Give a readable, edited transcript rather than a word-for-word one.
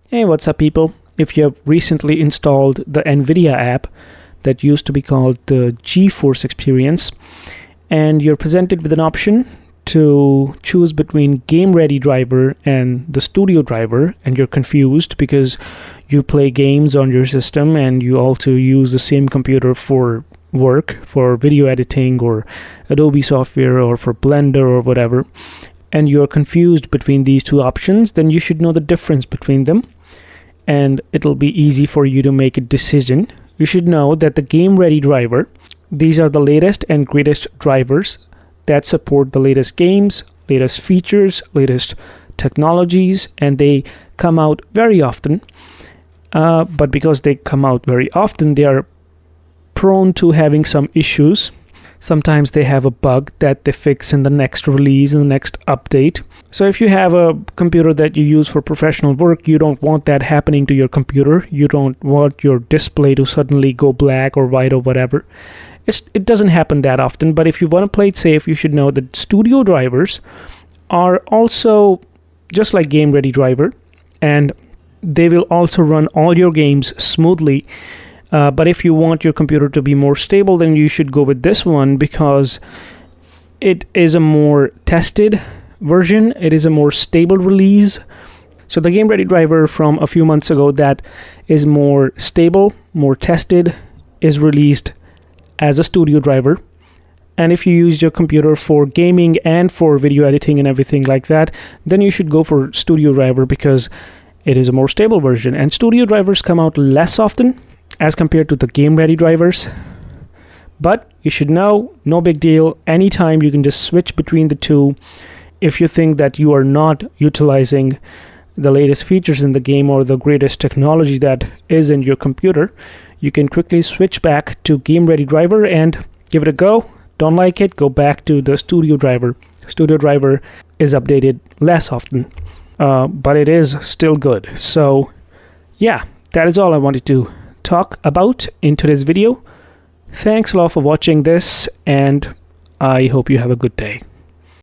Hey, what's up, people? If you have recently installed the NVidia app that used to be called the Geforce Experience, and you're presented with an option to choose between Game Ready driver and the Studio driver, and you're confused because you play games on your system and you also use the same computer for work, for video editing or Adobe software or for Blender or whatever, and you're confused between these two options, then you should know the difference between them, and it'll be easy for you to make a decision. You should know that the Game Ready driver, these are the latest and greatest drivers that support the latest games, latest features, latest technologies, and they come out very often. But because they come out very often, they are prone to having some issues. Sometimes they have a bug that they fix in the next release, in the next update. So if you have a computer that you use for professional work, you don't want that happening to your computer. You don't want your display to suddenly go black or white or whatever. It doesn't happen that often, but if you want to play it safe, you should know that Studio drivers are also just like Game Ready driver, and they will also run all your games smoothly. But if you want your computer to be more stable, then you should go with this one because it is a more tested version. It is a more stable release. So the Game Ready driver from a few months ago that is more stable, more tested, is released as a Studio driver. And if you use your computer for gaming and for video editing and everything like that, then you should go for Studio driver because it is a more stable version. And Studio drivers come out less often as compared to the Game Ready drivers. But you should know, no big deal. Anytime you can just switch between the two. If you think that you are not utilizing the latest features in the game or the greatest technology that is in your computer, you can quickly switch back to Game Ready driver and give it a go. Don't like it, go back to the Studio driver. Studio driver is updated less often, but it is still good. So yeah, that is all I wanted to talk about in today's video. Thanks a lot for watching this, and I hope you have a good day.